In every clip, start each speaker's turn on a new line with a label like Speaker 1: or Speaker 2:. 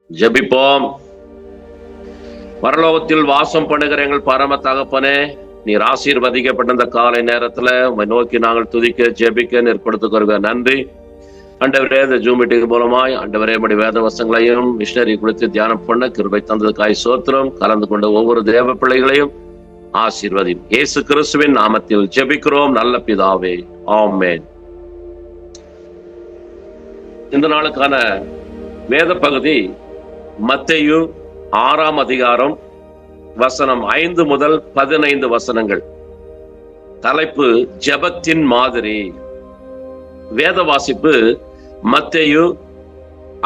Speaker 1: ஜெபிப்போம். பரலோகத்தில் வாசம் பண்ணுகிற எங்கள் பரம தகப்பனே, நீர் ஆசீர்வதிக்கப்பட்ட இந்த காலை நேரத்துல உம்மை நோக்கி நாங்கள் துதிக்க ஜெபிக்க ஏற்படுத்துகிறோம். நன்றி ஆண்டவரே. இந்த ஜூம் மீட்டிங் மூலமாய் ஆண்டவரே நம்முடைய வேத வசங்களையும் மிஷனரி குறித்து தியானம் பண்ண கிருபை தந்ததுக்காய் சோத்திரம். கலந்து கொண்ட ஒவ்வொரு தேவ பிள்ளைகளையும் ஆசீர்வதி. இயேசு கிறிஸ்துவின் நாமத்தில் ஜெபிக்கிறோம் நல்ல பிதாவே, ஆமென். இந்த நாளுக்கான வேத பகுதி மத்தேயு 6ஆம் அதிகாரம் வசனம் 5 முதல் 15 வசனங்கள். தலைப்பு ஜெபத்தின் மாதிரி. வேத வாசிப்பு மத்தேயு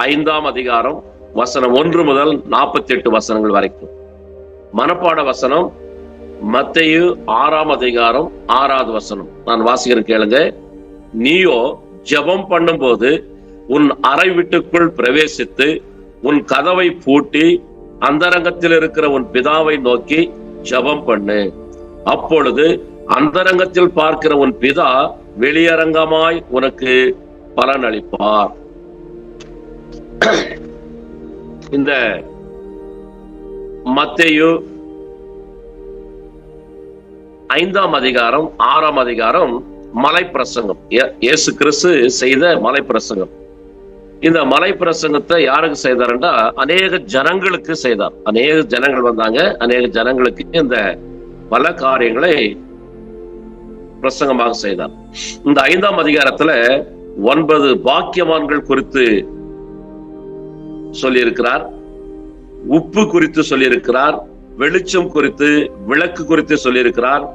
Speaker 1: 5ஆம் அதிகாரம் வசனம் 1 முதல் 48 வசனங்கள் வரைக்கும். மனப்பாட வசனம் மத்தேயு 6ஆம் அதிகாரம் 6வது வசனம். நான் வாசிக்கிறேன், கேளுங்க. நீயோ ஜெபம் பண்ணும்போது உன் அறை வீட்டுக்குள் பிரவேசித்து உன் கதவை பூட்டி அந்தரங்கத்தில் இருக்கிற உன் பிதாவை நோக்கி ஜெபம் பண்ணு. அப்பொழுது அந்தரங்கத்தில் பார்க்கிற உன் பிதா வெளியரங்கமாய் உனக்கு பலன் அளிப்பார். இந்த மத்தேயு 5ஆம் அதிகாரம் 6ஆம் அதிகாரம் மலை பிரசங்கம். இயேசு கிறிஸ்து செய்த மலை பிரசங்கம். இந்த மலை பிரசங்கத்தை யாருக்கு செய்தார்ன்றா அநேக ஜனங்களுக்கு செய்தார். அநேக ஜனங்கள் வந்தாங்க. அநேக ஜனங்களுக்கு இந்த பல காரியங்களை பிரசங்கமாக செய்தார். இந்த 5ஆம் அதிகாரத்துல 9 பாக்கியவான்கள் குறித்து சொல்லியிருக்கிறார். உப்பு குறித்து சொல்லியிருக்கிறார். வெளிச்சம் குறித்து, விளக்கு குறித்து சொல்லியிருக்கிறார்.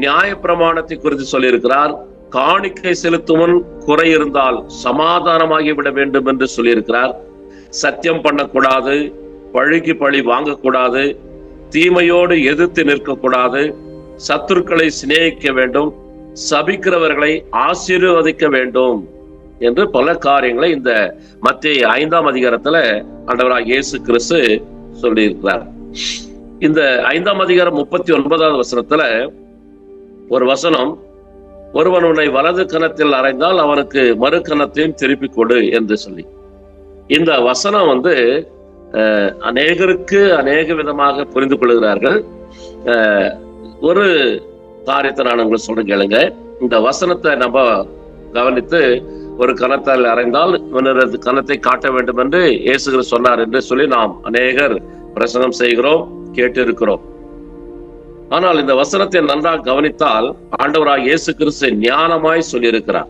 Speaker 1: நியாய பிரமாணத்தை குறித்து சொல்லியிருக்கிறார். காணிக்கை செலுத்துவன் குறை இருந்தால் சமாதானமாகி விட வேண்டும் என்று சொல்லியிருக்கிறார். சத்தியம் பண்ணக்கூடாது, பழிக்கு பழி வாங்கக்கூடாது, தீமையோடு எதிர்த்து நிற்கக்கூடாது, சத்துருக்களை சிநேகிக்க வேண்டும், சபிக்கிறவர்களை ஆசீர்வதிக்க வேண்டும் என்று பல காரியங்களை இந்த மத்தேயு 5ஆம் அதிகாரத்துல ஆண்டவராகிய இயேசு கிறிஸ்து சொல்லியிருக்கிறார். இந்த 5ஆம் அதிகாரம் 39வது வசனத்துல ஒரு வசனம், ஒருவன் உன்னை வலது கன்னத்தில் அறைந்தால் அவனுக்கு மறு கன்னத்தையும் திருப்பி கொடு என்று சொல்லி. இந்த வசனம் அநேகருக்கு அநேக விதமாக புரிந்து கொள்கிறார்கள். ஒரு காரியத்தை நான் உங்களுக்கு சொல்றேன், கேளுங்க. இந்த வசனத்தை நம்ம கவனித்து ஒரு கன்னத்தால் அறைந்தால் இவனது கன்னத்தை காட்ட வேண்டும் என்று இயேசு கிறிஸ்து சொன்னார் என்று சொல்லி நாம் அநேகர் பிரசங்கம் செய்கிறோம், கேட்டு இருக்கிறோம். ஆனால் இந்த வசனத்தை நன்றாக கவனித்தால் ஆண்டவராகிய இயேசு கிறிஸ்து ஞானமாய் சொல்லியிருக்கிறார்.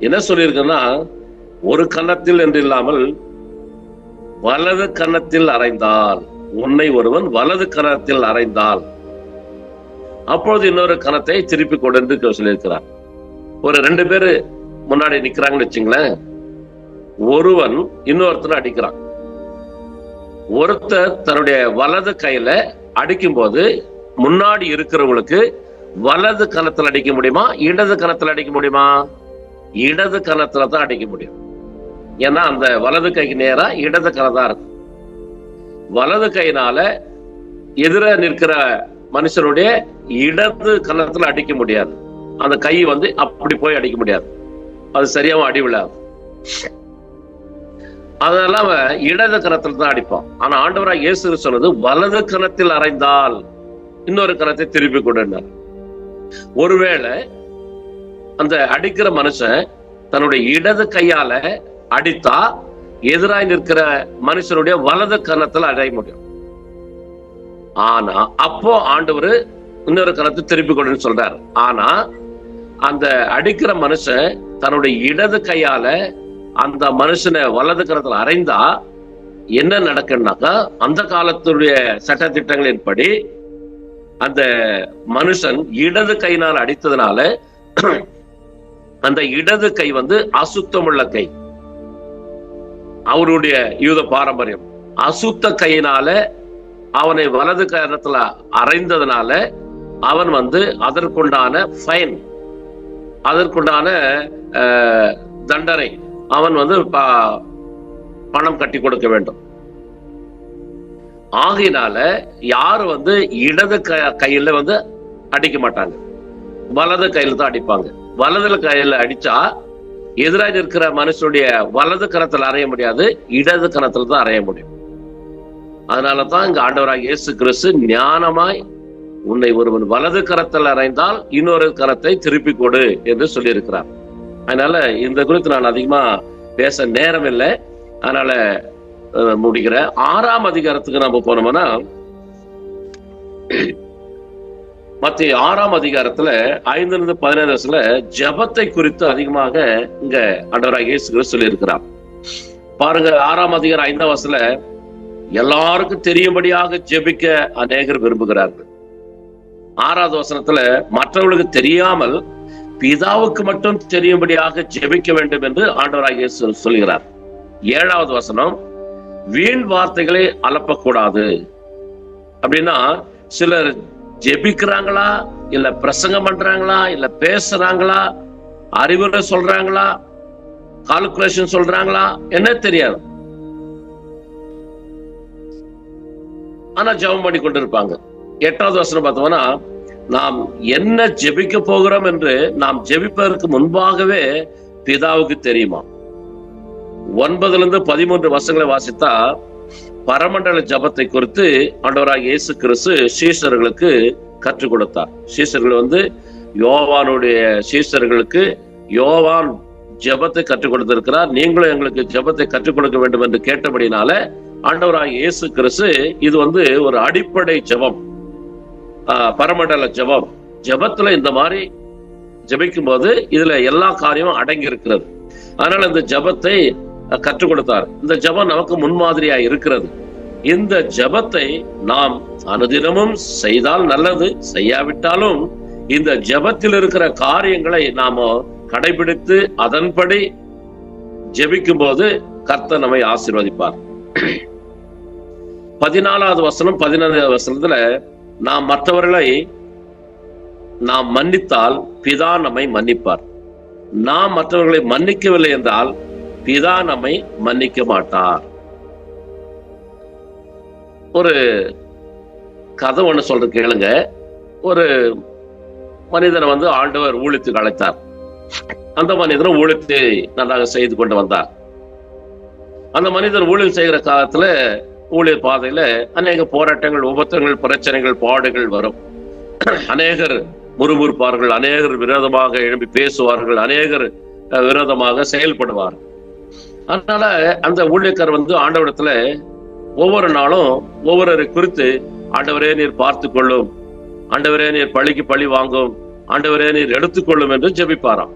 Speaker 1: என்ன சொல்லியிருக்குன்னா, ஒரு கன்னத்தில் என்று இல்லாமல் வலது கன்னத்தில் அறைந்தால், உன்னை ஒருவன் வலது கன்னத்தில் அறைந்தால் அப்பொழுது இன்னொரு கன்னத்தை திருப்பி கொடு என்று சொல்லியிருக்கிறார். ஒரு 2 பேரு முன்னாடி நிக்கிறாங்கன்னு வச்சுங்களேன். ஒருவன் இன்னொருத்தனை அடிக்கிறான். ஒருத்தர் தன்னுடைய வலது கையில அடிக்கும் போது முன்னாடி இருக்கிறவங்களுக்கு வலது கன்னத்தில் அடிக்க முடியுமா, இடது கன்னத்தில் அடிக்க முடியுமா? இடது கன்னத்துல தான் அடிக்க முடியும். ஏன்னா அந்த வலது கைக்கு நேரா இடது கணம் தான் இருக்கும். வலது கையினால எதிர நிற்கிற மனுஷனுடைய இடது கன்னத்துல அடிக்க முடியாது. அந்த கை அப்படி போய் அடிக்க முடியாது, அது சரியாவும் அடி விழாது. அதெல்லாம் இடது கணத்தில் தான் அடிப்பான். ஆனா ஆண்டவராகிய இயேசு சொன்னது, வலது கணத்தில் அறைந்தால் இன்னொரு கணத்தை திருப்பி கொடுனார். ஒருவேளை அந்த அடிக்கிற மனுஷன் தன்னுடைய இடது கையால அடித்தா எதிராய் நிற்கிற மனுஷனுடைய வலது கன்னத்துல அடைய முடியும். ஆனா அப்போ ஆண்டவர் இன்னொரு கணத்தை திருப்பி கொடுன்னு சொல்றாரு. ஆனா அந்த அடிக்கிற மனுஷன் தன்னுடைய இடது கையால அந்த மனுஷனை வலது கரத்துல அறைந்தா என்ன நடக்குன்னாக்கா, அந்த காலத்துடைய சட்ட திட்டங்களின்படி அந்த மனுஷன் இடது கையினால் அடித்ததுனால அந்த இடது கை அசுத்தமுள்ள கை. அவருடைய யூத பாரம்பரியம் அசுத்த கையினால அவனை வலது கரத்துல அறைந்ததுனால அவன் அதற்குண்டான ஃபைன், அதற்குண்டான தண்டனை, அவன் பணம் கட்டி கொடுக்க வேண்டும். ஆகையினால யாரு இடது கையில அடிக்க மாட்டாங்க, வலது கையில தான் அடிப்பாங்க. வலது கையில அடிச்சா எதிராக இருக்கிற மனுஷனுடைய வலது கரத்தில் அறைய முடியாது, இடது கரத்துல தான் அறைய முடியும். அதனாலதான் இங்க ஆண்டவராக இயேசு கிறிஸ்து ஞானமாய் உன்னை ஒருவன் வலது கரத்தில் அறைந்தால் இன்னொரு கரத்தை திருப்பி கொடு என்று சொல்லி இருக்கிறார். அதனால இந்த குறித்து நான் அதிகமா பேச நேரம் இல்லை, அதனால முடிக்கிறேன். 6ஆம் அதிகாரத்துக்கு நம்ம போனோம்னா, மத்திய 6ஆம் அதிகாரத்துல 5-15 ஜெபத்தை குறித்து அதிகமாக இங்க ஆண்டவராக இயேசு கிறிஸ்து சொல்லி இருக்கிறார். பாருங்க, 6ஆம் அதிகாரம் 5ஆம் வசனத்துல எல்லாருக்கும் தெரியும்படியாக ஜெபிக்க அநேகர் விரும்புகிறார்கள். 6வது வசனத்துல மற்றவர்களுக்கு தெரியாமல் பிதாவுக்கு மட்டும் தெரியும்படியாக ஜெபிக்க வேண்டும் என்று ஆண்டவராக இயேசு சொல்கிறார். 7வது வசனம், வீண் வார்த்தைகளை அலப்பக்கூடாது. அப்படின்னா சிலர் ஜெபிக்கிறாங்களா, இல்ல பிரசங்கம் பண்றாங்களா, இல்ல பேசுறாங்களா, அறிவுரை சொல்றாங்களா, கால்குலேஷன் சொல்றாங்களா என்ன தெரியாது, ஆனா ஜெபம் பண்ணி கொண்டிருப்பாங்க. 8வது வசனம் பார்த்தோம்னா, நாம் என்ன ஜெபிக்க போகிறோம் என்று நாம் ஜெபிப்பதற்கு முன்பாகவே பிதாவுக்கு தெரியுமா. 9-13 வசனங்களை வாசித்தா பரமண்டல ஜபத்தை குறித்து ஆண்டவராக இயேசு கிறிஸ்து சீஷர்களுக்கு கற்றுக் கொடுத்தார். சீஷர்கள் யோவானுடைய சீஷர்களுக்கு யோவான் ஜபத்தை கற்றுக் கொடுத்திருக்கிறார், நீங்களும் எங்களுக்கு ஜபத்தை கற்றுக் கொடுக்க வேண்டும் என்று கேட்டபடினால ஆண்டவராக இயேசு கிறிஸ்து இது ஒரு அடிப்படை ஜபம், பரமண்டல ஜபம். ஜபத்துல இந்த மாதிரி ஜபிக்கும் போது இதுல எல்லா காரியமும் அடங்கி இருக்கிறது. அதனால இந்த ஜபத்தை கற்றுக் கொடுத்தார். இந்த ஜபம் நமக்கு முன்மாதிரியா இருக்கிறது. இந்த ஜபத்தை நாம் அனுதினமும் செய்தால் நல்லது, செய்யாவிட்டாலும் இந்த ஜபத்தில் இருக்கிற காரியங்களை நாம கடைபிடித்து அதன்படி ஜெபிக்கும் போது கர்த்தர் நம்மை ஆசீர்வதிப்பார். 14வது வசனம் 15வது வசனத்துல, நாம் மற்றவர்களை நாம் மன்னித்தால் பிதா நம்மை மன்னிப்பார், நாம் மற்றவர்களை மன்னிக்கவில்லை என்றால் பிதா நம்மை மன்னிக்க மாட்டார். ஒரு கதை ஒண்ணு சொல்ற கேளுங்க. ஒரு மனிதனை ஆண்டவர் ஊழியத்துக்கு அழைத்தார். அந்த மனிதனும் ஊழியத்தை நன்றாக செய்து கொண்டு வந்தார். அந்த மனிதன் ஊழியர் செய்கிற காலத்துல ஊழியர் பாதையில அநேக போராட்டங்கள், உபத்திரங்கள், பிரச்சனைகள், பாடுகள் வரும். அநேகர் முறுமுறுப்பார்கள், அநேகர் விரோதமாக எழுப்பி பேசுவார்கள், அநேகர் விரோதமாக செயல்படுவார்கள். அதனால அந்த ஊழியக்காரர் ஆண்டவரிடத்துல ஒவ்வொரு நாளும் ஒவ்வொரு குறித்து, ஆண்டவரே நீர் பார்த்து கொள்ளும், ஆண்டவரே நீர் பழிக்கு பழி வாங்கும், ஆண்டவரே நீர் எடுத்துக்கொள்ளும் என்று ஜெபிப்பாராம்.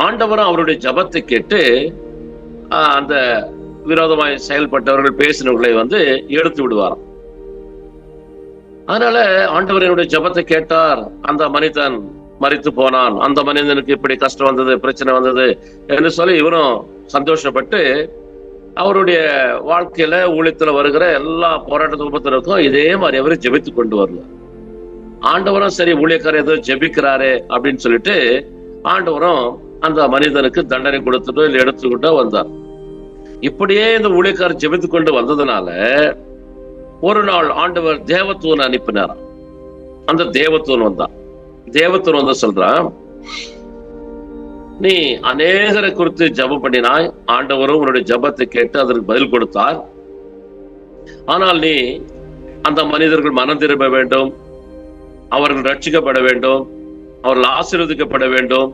Speaker 1: ஆண்டவரும் அவருடைய ஜபத்தை கேட்டு அந்த விரோதமாய் செயல்பட்டவர்கள் பேசினவர்களை எடுத்து விடுவாராம். அதனால ஆண்டவரனுடைய ஜபத்தை கேட்டார். அந்த மனிதன் மரித்து போனான், அந்த மனிதனுக்கு இப்படி கஷ்டம் வந்தது, பிரச்சனை வந்தது என்று சொல்லி இவரும் சந்தோஷப்பட்டு அவருடைய வாழ்க்கையில ஊழியத்துல வருகிற எல்லா போராட்ட உபத்திரருக்கும் இதே மாதிரி அவரு ஜெபித்து கொண்டு வரல. ஆண்டவரும் சரி, ஊழியக்காரர் ஏதோ ஜெபிக்கிறாரு அப்படின்னு சொல்லிட்டு ஆண்டவரும் அந்த மனிதனுக்கு தண்டனை கொடுத்துட்டோ இல்லை எடுத்துக்கிட்டோ வந்தார். இப்படியே இந்த ஊழியக்காரர் ஜெபித்து கொண்டு வந்ததுனால ஒரு நாள் ஆண்டவர் தேவதூதனை அனுப்பினாராம். அந்த தேவதூதன் வந்தான். தேவதூதன் சொல்றான், நீ அநேகரை குறித்து ஜபம் பண்ணினாய், ஆண்டவரும் உன்னுடைய ஜபத்தை கேட்டு அதற்கு பதில் கொடுத்தார். ஆனால் நீ அந்த மனிதர்கள் மனம் திரும்ப வேண்டும், அவர்கள் ரட்சிக்கப்பட வேண்டும், அவர்கள் ஆசீர்வதிக்கப்பட வேண்டும்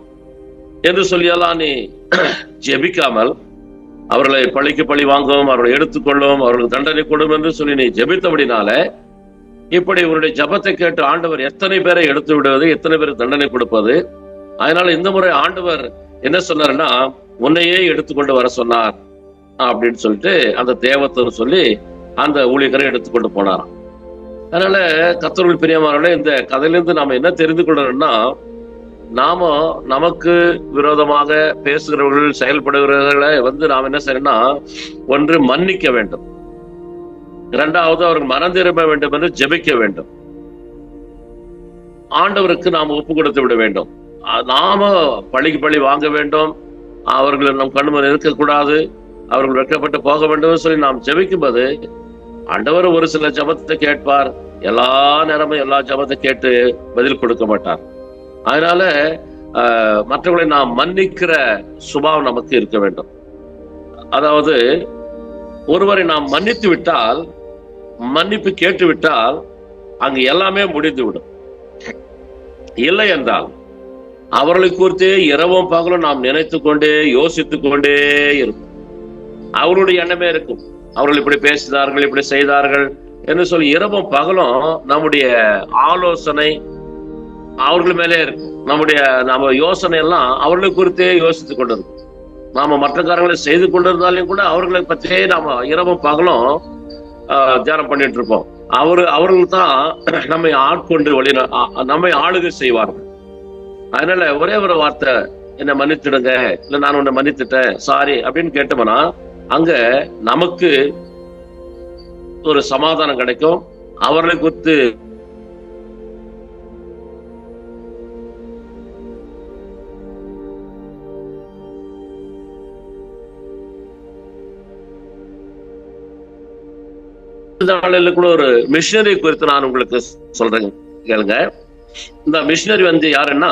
Speaker 1: என்று சொல்லியெல்லாம் நீ ஜெபிக்காமல் அவர்களை பழிக்கு பழி வாங்கும், அவர்களை எடுத்துக்கொள்ளும், அவர்களுக்கு தண்டனை கொடும் என்று சொல்லி நீ ஜெபித்தபடினால இப்படி உன்னுடைய ஜபத்தை கேட்டு ஆண்டவர் எத்தனை பேரை எடுத்து விடுவது, எத்தனை பேருக்கு தண்டனை கொடுப்பது. அதனால இந்த முறை ஆண்டவர் என்ன சொன்னார்னா, உன்னையே எடுத்துக்கொண்டு வர சொன்னார் அப்படின்னு சொல்லிட்டு அந்த தேவத்தை சொல்லி அந்த ஊழியரை எடுத்துக்கொண்டு போனாராம். அதனால கர்த்தருக்குள் பிரியமானவர்களே, இந்த கதையிலிருந்து நாம என்ன தெரிந்து கொள்ளணும்னா, நாம நமக்கு விரோதமாக பேசுகிறவர்கள், செயல்படுகிறவர்களை நாம் என்ன செய்யணும்னா, ஒன்று மன்னிக்க வேண்டும், இரண்டாவது அவர்கள் மனம் திரும்ப வேண்டும் என்று ஜெபிக்க வேண்டும், ஆண்டவருக்கு நாம் ஒப்பு கொடுத்து விட வேண்டும். நாம பழிக்கு பழி வாங்க வேண்டும், அவர்கள் நம் கண்முன் இருக்கக்கூடாது, அவர்கள் வெட்கப்பட்டு போக வேண்டும் சொல்லி நாம் ஜெபிக்கும் போது ஆண்டவர் ஒரு சில ஜபத்தை கேட்பார், எல்லா நேரமும் எல்லா ஜபத்தை கேட்டு பதில் கொடுக்க மாட்டார். அதனால மற்றவர்களை நாம் மன்னிக்கிற சுபாவம் நமக்கு இருக்க வேண்டும். அதாவது ஒருவரை நாம் மன்னித்து விட்டால், மன்னிப்பு கேட்டு விட்டால் அங்கு எல்லாமே முடிந்து விடும். இல்லை என்றால் அவர்களை குறித்து இரவும் பகலும் நாம் நினைத்து கொண்டே யோசித்துக் கொண்டே இருக்கும். அவருடைய எண்ணமே இருக்கும், அவர்கள் இப்படி பேசினார்கள், இப்படி செய்தார்கள் என்று சொல்லி இரவும் பகலும் நம்முடைய ஆலோசனை அவர்கள் மேலே இருக்கும். நம்ம யோசனை எல்லாம் அவர்களை குறித்தே யோசித்துக் கொண்டிருக்கும். நாம மற்ற காரியங்களை செய்து கொண்டிருந்தாலும் கூட அவர்களை பற்றியே நாம இரவும் பகலும் தியானம் பண்ணிட்டு இருப்போம். அவர்கள் தான் நம்மை ஆட்கொண்டு நம்மை ஆளுகை செய்வார்கள். அதனால ஒரே ஒரு வார்த்தை, என்னை மன்னித்துடுங்க, இல்ல நான் உன்னை மன்னித்துட்டேன், சாரி அப்படின்னு கேட்டோம்னா அங்க நமக்கு ஒரு சமாதானம் கிடைக்கும். அவர்களை குறித்து கூட ஒரு மிஷனரி குறித்து நான் உங்களுக்கு சொல்றேன், கேளுங்க. இந்த மிஷனரி யாருன்னா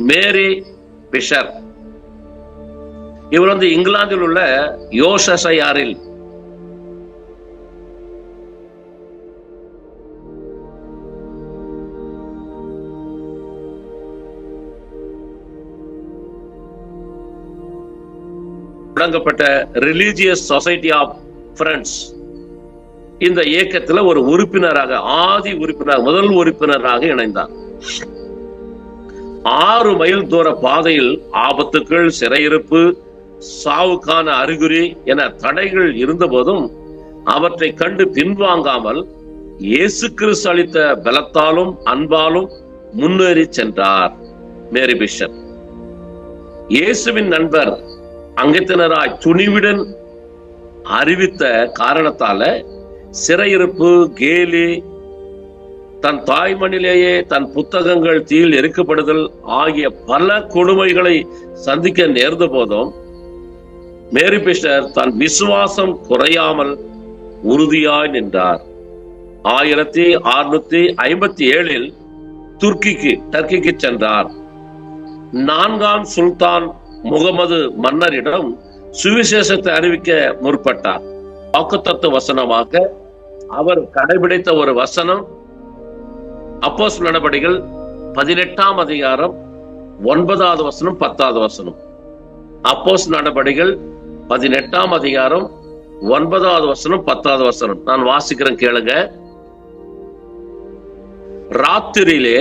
Speaker 1: மேரி பிஷர். இவர் இங்கிலாந்தில் உள்ள யோர்க்ஷயரில் தொடங்கப்பட்ட ரிலீஜியஸ் சொசைட்டி ஆஃப் ஃப்ரெண்ட்ஸ் இந்த இயக்கத்துல ஒரு உறுப்பினராக, முதல் உறுப்பினராக இணைந்தார். 6 மைல் தூர பாதையில் ஆபத்துக்கள், சிறையிருப்பு, சாவுக்கான அறிகுறி என தடைகள் இருந்த போதும் அவற்றை கண்டு பின்வாங்காமல் இயேசு கிறிஸ்து அளித்த பலத்தாலும் அன்பாலும் முன்னேறி சென்றார் மேரி பிஷர். இயேசுவின் நண்பர் அங்கத்தினராய் துணிவுடன் அறிவித்த காரணத்தால சிறையிருப்பு, கேலி, தன் தாய்மண்ணிலேயே தன் புத்தகங்கள் தீயில் எரிக்கப்படுதல் ஆகிய பல கொடுமைகளை சந்திக்க நேர்ந்த போதும் மேரி பிஷர் தன் விசுவாசம் குறையாமல் உறுதியாய் நின்றார். 1657 டர்க்கிக்கு சென்றார். 4ஆம் சுல்தான் முகமது மன்னரிடம் சுவிசேஷத்தை அறிவிக்க முற்பட்டார். வாக்குத்தத்த வசனமாக அவர் கடைபிடித்த ஒரு வசனம் அப்போஸ்தலர் நடபடிகள் 18ஆம் அதிகாரம் 9வது வசனம் 10வது வசனம். அப்போஸ்தலர் நடபடிகள் 18ஆம் அதிகாரம் 9வது வசனம் 10வது வசனம். நான் வாசிக்கிறேன், கேளுங்க. ராத்திரியிலே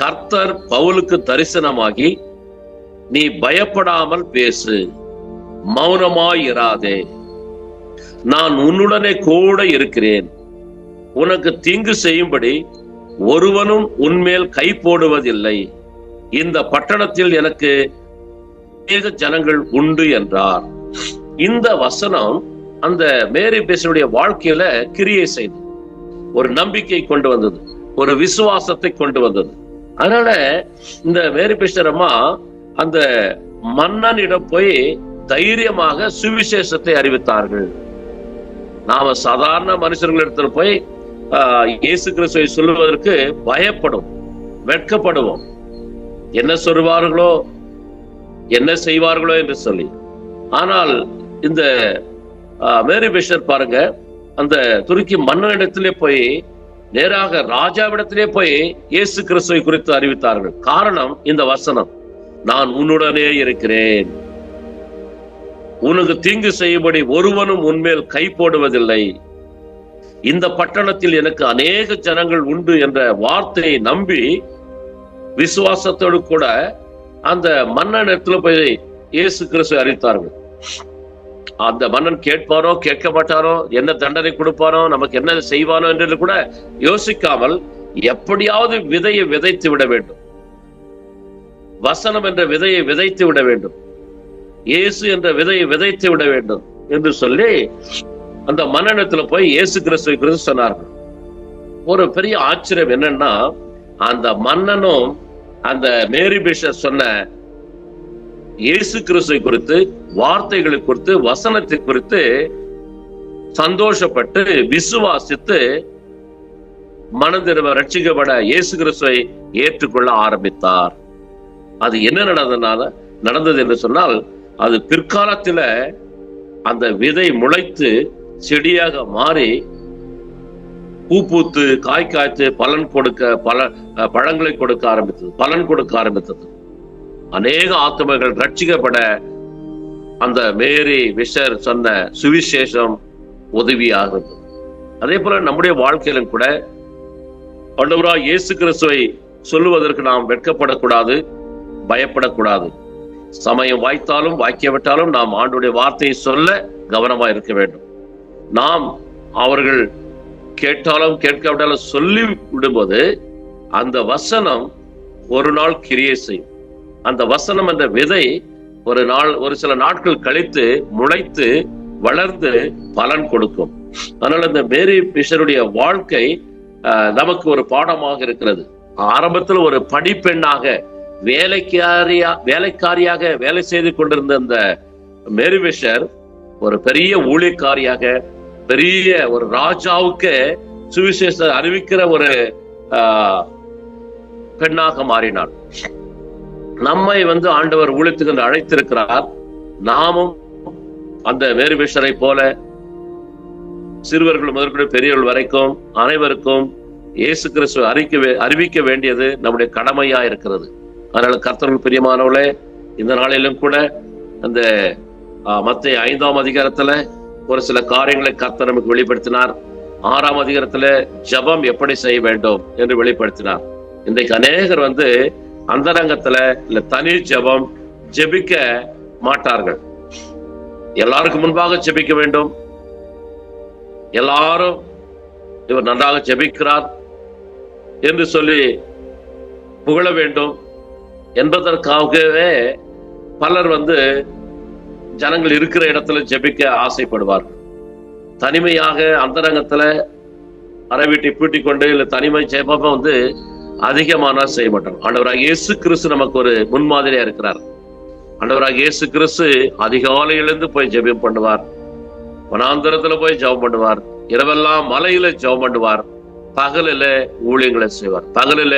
Speaker 1: கர்த்தர் பவுலுக்கு தரிசனமாகி, நீ பயப்படாமல் பேசு, மௌனமாயிராதே, நான் உன்னுடனே கூட இருக்கிறேன், உனக்கு தீங்கு செய்யும்படி ஒருவனும் உன்மேல் கை போடுவதில்லை, இந்த பட்டணத்தில் எனக்கு அநேக ஜனங்கள் உண்டு என்றார். இந்த வசனம் அந்த மேரி பிஷருடைய வாழ்க்கையில கிரியை செய்தது, ஒரு நம்பிக்கை கொண்டு வந்தது, ஒரு விசுவாசத்தை கொண்டு வந்தது. அதனால இந்த மேரி பிஷர் அம்மா அந்த மன்னனிடம் போய் தைரியமாக சுவிசேஷத்தை அறிவித்தார்கள். நாம சாதாரண மனுஷர்களிடத்துல போய் இயேசு கிறிஸ்துவை சொல்லுவதற்கு பயப்படும், வெட்கப்படுவோம், என்ன சொல்வார்களோ என்ன செய்வார்களோ என்று சொல்லி. ஆனால் இந்த மேரி பிஷர் பாருங்க, அந்த துருக்கி மன்னனிடத்திலே போய் நேராக ராஜாவிடத்திலே போய் இயேசு கிறிஸ்துவை குறித்து அறிவித்தார்கள். காரணம் இந்த வசனம், நான் உன்னுடனே இருக்கிறேன், உனக்கு தீங்கு செய்யும்படி ஒருவனும் உன்மேல் கை போடுவதில்லை, இந்த பட்டணத்தில் எனக்கு அநேக ஜனங்கள் உண்டு என்ற வார்த்தையை நம்பி விசுவாசத்தோடு கூட அந்த மன்னனிடத்துல போய் இயேசு கிறிஸ்துவை அறிவித்தார்கள். அந்த மன்னன் கேட்பாரோ கேட்க மாட்டாரோ, என்ன தண்டனை கொடுப்பாரோ, நமக்கு என்ன செய்வானோ என்று கூட யோசிக்காமல் எப்படியாவது விதையை விதைத்து விட வேண்டும், வசனம் என்ற விதையை விதைத்து விட வேண்டும், இயேசு என்ற விதையை விதைத்து விட வேண்டும் என்று சொல்லி அந்த மன்னனிடத்துல போய் இயேசு கிறிஸ்துவை குறித்து சொன்னார்கள். ஒரு பெரிய ஆச்சரியம் என்னன்னா, அந்த மன்னனும் அந்த மேரி பிஷர் சொன்ன இயேசு கிறிஸ்துவை குறித்து, வார்த்தைகளை குறித்து, வசனத்தை குறித்து சந்தோஷப்பட்டு விசுவாசித்து மனதிரும்ப ரட்சிக்கப்பட இயேசு கிறிஸ்துவை ஏற்றுக்கொள்ள ஆரம்பித்தார். அது என்ன நடந்தது என்று சொன்னால், அது பிற்காலத்துல அந்த விதை முளைத்து செடியாக மாறி பூ பூத்து காய் காய்த்து பழங்களை கொடுக்க ஆரம்பித்தது, பலன் கொடுக்க ஆரம்பித்தது. அநேக ஆத்துமர்கள் ரட்சிக்கப்பட அந்த மேரி விஷர் சொன்ன சுவிசேஷம் உதவியாகிறது. அதே போல நம்முடைய வாழ்க்கையிலும் கூட ஆண்டவராகிய இயேசு கிறிஸ்துவை சொல்லுவதற்கு நாம் வெட்கப்படக்கூடாது, பயப்படக்கூடாது. சமயம் வாய்த்தாலும் வாய்க்காவிட்டாலும் நாம் ஆண்டவருடைய வார்த்தையை சொல்ல கவனமா இருக்க வேண்டும். நாம் அவர்கள் கேட்டாலும் கேட்காவிட்டாலும் சொல்லி விடும்போது அந்த வசனம் ஒரு நாள் கிரியை செய்யும். அந்த வசனம் என்ற விதை ஒரு சில நாட்கள் கழித்து முளைத்து வளர்ந்து பலன் கொடுக்கும். அதனால இந்த மேரி பிஷருடைய வாழ்க்கை நமக்கு ஒரு பாடமாக இருக்கிறது. ஆரம்பத்தில் ஒரு படிப்பெண்ணாக வேலைக்காரியாக வேலை செய்து கொண்டிருந்த அந்த மேரி பிஷர் ஒரு பெரிய ஊழியக்காரியாக, பெரிய ஒரு ராஜாவுக்கு சுவிசேஷ அறிவிக்கிற ஒரு பெண்ணாக மாறினார். நம்மை ஆண்டவர் ஊழியத்துக்கு அழைத்திருக்கிறார். நாமும் அந்த மேரி பிஷரை போல சிறுவர்கள் முதற்கொண்டு பெரியவர்கள் வரைக்கும் அனைவருக்கும் இயேசு கிறிஸ்துவை அறிவிக்க வேண்டியது நம்முடைய கடமையா இருக்கிறது. அதனால கர்த்தர்கள் பிரியமானவர்களே, இந்த நாளிலும் கூட அந்த மத்தேயு 5ஆம் அதிகாரத்துல ஒரு சில காரியங்களை கர்த்தர் நமக்கு வெளிப்படுத்தினார். 6ஆம் அதிகாரத்துல ஜெபம் எப்படி செய்ய வேண்டும் என்று வெளிப்படுத்தினார். இன்றைக்கு அநேகர் அந்தரங்கத்துல இல்ல தனி ஜெபம் ஜெபிக்க மாட்டார்கள். எல்லாருக்கும் முன்பாக ஜெபிக்க வேண்டும், எல்லாரும் இவர் நன்றாக ஜெபிக்கிறார் என்று சொல்லி புகழ வேண்டும் என்பதற்காகவே பலர் ஜனங்கள் இருக்கிற இடத்துல ஜெபிக்க ஆசைப்படுவார்கள். தனிமையாக அந்தரங்கத்துல அரை வீட்டை பூட்டிக் கொண்டு இல்ல தனிமை ஜெபம் அதிகமான செய்ய மாட்டாங்க. ஆண்டவராகிய இயேசு கிறிஸ்து நமக்கு ஒரு முன்மாதிரியா இருக்கிறார். ஆண்டவராகிய இயேசு கிறிஸ்து அதிகாலையிலிருந்து போய் ஜெபம் பண்ணுவார், வனாந்தரத்துல போய் ஜெபம் பண்ணுவார், இரவெல்லாம் மலையில ஜெபம் பண்ணுவார், பகலில ஊழியங்களை செய்வார், பகலில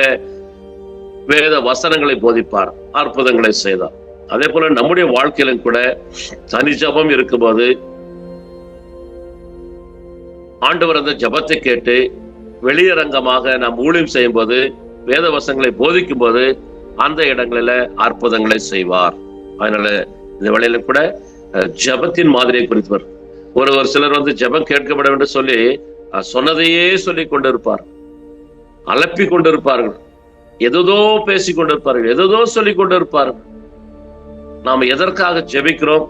Speaker 1: வேத வசனங்களை போதிப்பார், அற்புதங்களை செய்தார். அதே போல நம்முடைய வாழ்க்கையிலும் கூட தனி ஜெபம் இருக்கும்போது ஆண்டவர் அந்த ஜெபத்தை கேட்டு வெளியரங்கமாக நாம் ஊழியம் செய்யும் போது, வேத வசனங்களை போதிக்கும் போது அந்த இடங்களில அற்புதங்களை செய்வார். அதனால இந்த வேளையில கூட ஜெபத்தின் மாதிரியை குறித்தவர் ஒரு சிலர் ஜெபம் கேட்கப்பட வேண்டும் சொல்லி சொன்னதையே சொல்லி கொண்டிருப்பார், அலப்பி கொண்டிருப்பார்கள், எதோ பேசி கொண்டிருப்பார்கள், எதோ சொல்லி கொண்டிருப்பார்கள். நாம் எதற்காக ஜெபிக்கிறோம்,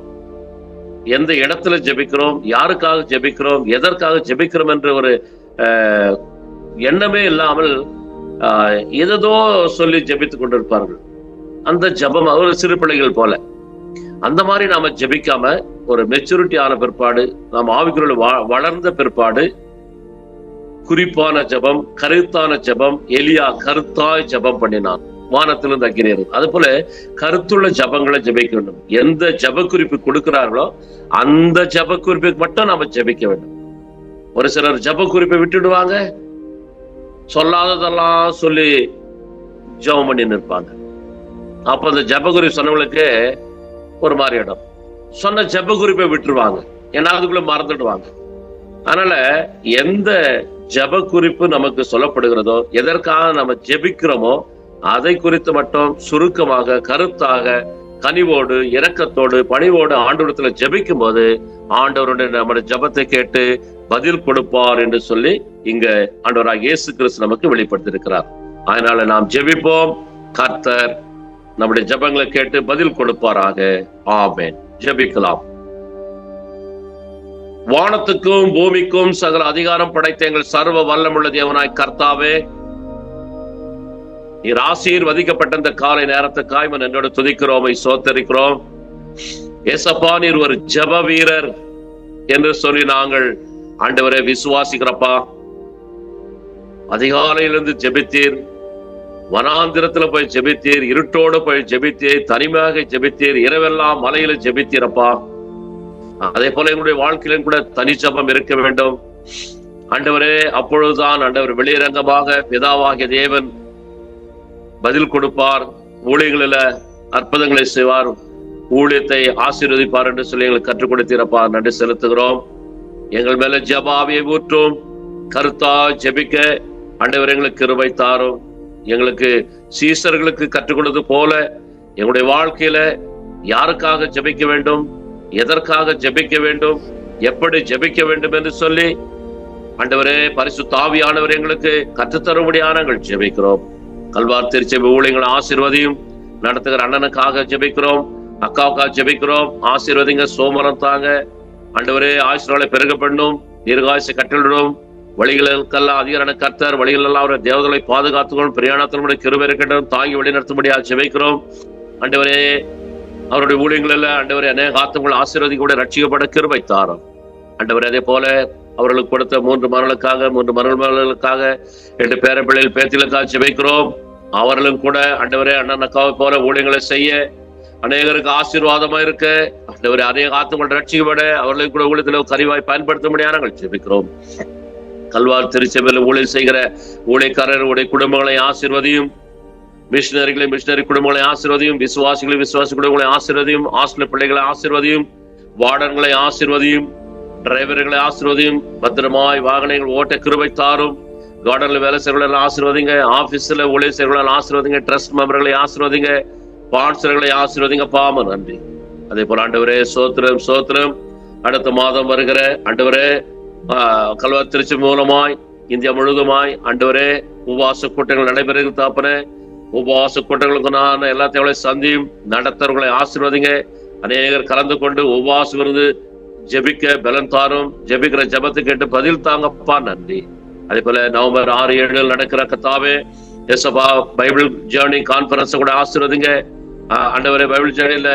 Speaker 1: எந்த இடத்துல ஜெபிக்கிறோம், யாருக்காக ஜெபிக்கிறோம், எதற்காக ஜெபிக்கிறோம் என்ற ஒரு எண்ணமே இல்லாமல் எதோ சொல்லி ஜெபித்துக் கொண்டிருப்பார்கள். அந்த ஜெபம் ஒரு சிறு பிள்ளைகள் போல. அந்த மாதிரி நாம ஜெபிக்காம ஒரு மெச்சூரிட்டி ஆன பிற்பாடு, நாம் ஆவிக்குள்ள வளர்ந்த பிற்பாடு குறிப்பான ஜெபம், கருத்தான ஜெபம். எலியா கருத்தாய் ஜெபம் பண்ணினான், வானத்திலிருந்து அக்கினி இறங்கும். அது போல கருத்துள்ள ஜெபங்களை ஜெபிக்க வேண்டும். எந்த ஜெப குறிப்பு கொடுக்கிறார்களோ அந்த ஜெப குறிப்புக்கு மட்டும் நாம ஜெபிக்க வேண்டும். ஒரு சிலர் ஜெப குறிப்பை விட்டுடுவாங்க, சொல்லாததெல்லாம் சொல்லி ஜெபம் பண்ணி நிற்பாங்க. அப்ப அந்த ஜெப குறிப்பு சொன்னவங்களுக்கு ஒரு மாதிரி இடம், சொன்ன ஜெப குறிப்பை விட்டுருவாங்க, ஏன்னா அதுக்குள்ள மறந்துடுவாங்க. அதனால எந்த ஜெப குறிப்பு நமக்கு சொல்லப்படுகிறதோ, எதற்காக நம்ம ஜெபிக்கிறோமோ அதை குறித்து மட்டும் சுருக்கமாக, கருத்தாக, கனிவோடு, இரக்கத்தோடு, பணிவோடு ஆண்டவரிடத்துல ஜெபிக்கும் போது ஆண்டவருடைய நம்முடைய ஜெபத்தை கேட்டு பதில் கொடுப்பார் என்று சொல்லி இங்க ஆண்டவராகிய இயேசு கிறிஸ்து நமக்கு வெளிப்படுத்தியிருக்கிறார். அதனால நாம் ஜெபிப்போம், கர்த்தர் நம்முடைய ஜெபங்களை கேட்டு பதில் கொடுப்பாராக. ஆமென். ஜெபிக்கலாம். வானத்துக்கும் பூமிக்கும் சகல அதிகாரம் படைத்த எங்கள் சர்வ வல்லமுள்ள தேவனாய் கர்த்தாவே, நீர் ஆசீர்வதிக்கப்பட்ட இந்த காலை நேரத்துக்காய் என்னோட துதிக்கிறோம், சோத்தரிக்கிறோம். ஏசப்பா, நீர் ஒரு ஜெப வீரர் என்று சொல்லி நாங்கள் ஆண்டவரை விசுவாசிக்கிறப்பா. அதிகாலையிலிருந்து ஜெபித்தீர், வனாந்திரத்துல போய் ஜெபித்தீர், இருட்டோடு போய் ஜெபித்தீர், தனிமையாக ஜெபித்தீர், இரவெல்லாம் மலையில ஜெபித்தீரப்பா. அதே போல எங்களுடைய வாழ்க்கையிலும் கூட தனி ஜெபம் இருக்க வேண்டும் ஆண்டவரே. அப்பொழுதுதான் ஆண்டவர் வெளியரங்கமாக பிதாவாகிய தேவன் பதில் கொடுப்பார். ஊழியங்களில அற்புதங்களை செய்வார், ஊழியத்தை ஆசீர்வதிப்பார் என்று சொல்லி எங்களுக்கு கற்றுக் கொடுத்தீரப்பா, நன்றி செலுத்துகிறோம். எங்கள் மேல ஜெப ஆவியை ஊற்றும், கருத்தா ஜெபிக்க ஆண்டவர் எங்களுக்கு கிருபை தாரும். எங்களுக்கு சீசர்களுக்கு கற்றுக் கொடுத்தது போல எங்களுடைய வாழ்க்கையில யாருக்காக ஜெபிக்க வேண்டும், எதற்காக ஜெபிக்க வேண்டும், எப்படி ஜெபிக்க வேண்டும் என்று சொல்லி ஆண்டவரே பரிசுத்த ஆவியானவர் எங்களுக்கு கற்றுத்தரும்படியாக நாங்கள் ஜெபிக்கிறோம். கல்வார் திருச்சபை ஊழியங்களை ஆசீர்வதியும், நடத்துகிற அண்ணனுக்காக ஜெபிக்கிறோம், அக்காவுக்காக ஜெபிக்கிறோம். ஆசீர்வதிங்க, சோமரம் தாங்க ஆண்டவரே, ஆயுஷ்நாளை பெருக பண்ணும், தீர்காயுசை கட்டளிடும், வழிகளுக்கெல்லாம் அதிகார கர்த்தர், வழிகளெல்லாம் அவரை தேவதலை பாதுகாத்துக்கொள்ளும், பிரயாணத்தினுடைய கிருபை இருக்கட்டும், தாங்கி வழி நடத்தும்படியாக ஜெபிக்கிறோம். ஆண்டவரே அவருடைய ஊழியங்களில் ஆண்டவரே அநேக ஆத்துங்கள் ஆசீர்வதிக்க ரட்சிக்கப்பட கிருபை தாரும். ஆண்டவரே அதே போல அவர்களுக்கு கொடுத்த 3 மரணங்களுக்காக 2 பேர பிள்ளைகள் பேத்திகளுக்காக ஜெபிக்கிறோம். அவர்களும் கூட ஆண்டவரே அண்ணன் அக்காவை போல ஊழியங்களை செய்ய அநேகருக்கு ஆசீர்வாதமா இருக்க ஆண்டவரே அநேக ஆத்துங்கள் ரட்சிக்கப்பட அவர்களுக்கு கூட ஊழியத்தில் கருவாய் பயன்படுத்த முடியாது நாங்கள் ஜெபிக்கிறோம். கல்வார் திருச்சபையில் ஊழியர் செய்கிற ஊழியக்காரர்களுடைய குடும்பங்களை ஆசீர்வதியும், மிஷினரி குடும்பங்களை ஆசீர்வதியும், விசுவாசி குடும்பங்களை ஆசீர்வதியும், ஹாஸ்டல் பிள்ளைகளை ஆசீர்வதியும், வார்டன்களை ஆசீர்வதியும், டிரைவர்களை ஆசீர்வதியும், பத்திரமாய் வாகனங்கள் ஓட்ட கிருபை தாரும். கார்டன்ல வேலை செய்கிறவர்கள் ஆசீர்வதிங்க, ஆபீஸ்ல ஊழியர் செய்கிறவர்கள் ஆசீர்வதிங்க, ட்ரஸ்ட் மெம்பர்களை ஆசீர்வதிங்க, ஸ்பான்சர்களை ஆசீர்வதிங்க. பாம நன்றி. அதே போல ஆண்டவரே சோத்திரம் அடுத்த மாதம் வருகிற ஆண்டவரே கல்வார் திருச்சி மூலமாய் இந்தியா முழுவதுமாய் ஆண்டவரே உபவாச கூட்டங்கள் நடைபெறுகிற தாப்பனே, உபவாச கூட்டங்களுக்கு நான் எல்லாத்தையும் சந்தியும், நடத்தவர்களை ஆசீர்வதிங்க. அநேகர் கலந்து கொண்டு உபவாசம் இருந்து ஜெபிக்க பலன் தாரும், ஜெபிக்கிற ஜெபத்தை கேட்டு பதில் தாங்கப்பா, நன்றி. அதே போல நவம்பர் 6, 7 நடக்கிற கத்தாவே எஸ்அபா பைபிள் ஜேர்னி கான்பரன்ஸ் கூட ஆசீர்வதிங்க. ஆண்டவரே பைபிள் ஜேர்னில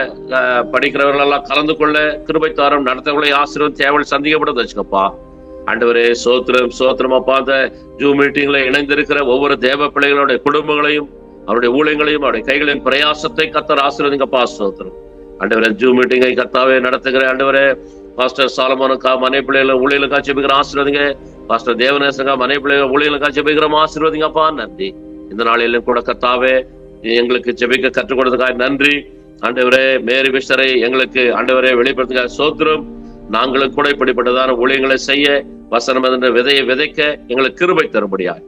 Speaker 1: படிக்கிறவர்கள் எல்லாம் கலந்து கொள்ள கிருபை தாரும், நடத்தவர்களை ஆசீர்வதி தேவையை சந்திக்கப்பட வச்சுக்கப்பா. ஆண்டவரே சோத்திரம் அப்பா, அந்த ஜூம் மீட்டிங்ல இணைந்திருக்கிற ஒவ்வொரு தேவ பிள்ளைகளுடைய குடும்பங்களையும் அவருடைய ஊழியங்களையும் அவருடைய கைகளின் பிரயாசத்தை கத்தர் ஆசீர்வதிங்கப்பா. சோத்திரம் ஆண்டவரே ஜூம் மீட்டிங்கை கத்தாவே நடத்துகிற ஆண்டவரே பாஸ்டர் சாலமோனுக்கா மனை பிள்ளைகளை ஊழியலுக்கா ஜெபிக்கிற ஆசீர்வதிங்க. பாஸ்டர் தேவநேசங்கா மனை பிள்ளைகள் ஊழியலுக்கா ஜெபிக்கிற ஆசீர்வதிங்கப்பா, நன்றி. இந்த நாளிலும் கூட கத்தாவே எங்களுக்கு ஜெபிக்க கற்றுக் கொடுத்ததுக்காக நன்றி. ஆண்டவரே மேரி விஸ்டரை எங்களுக்கு ஆண்டவரே வெளிப்படுத்துக சோத்திரம். நாங்களும் கூட இப்படிப்பட்டதான ஊழியங்களை செய்ய வசனம் என்ற விதையை விதைக்க எங்களுக்கு கிருபை தரும்படியாய்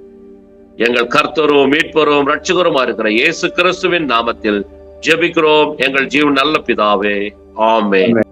Speaker 1: எங்கள் கர்த்தரும் மீட்பரும் ரட்சகருமா இருக்கிற இயேசு கிறிஸ்துவின் நாமத்தில் ஜெபிக்கிறோம் எங்கள் ஜீவன் நல்ல பிதாவே, ஆமென்.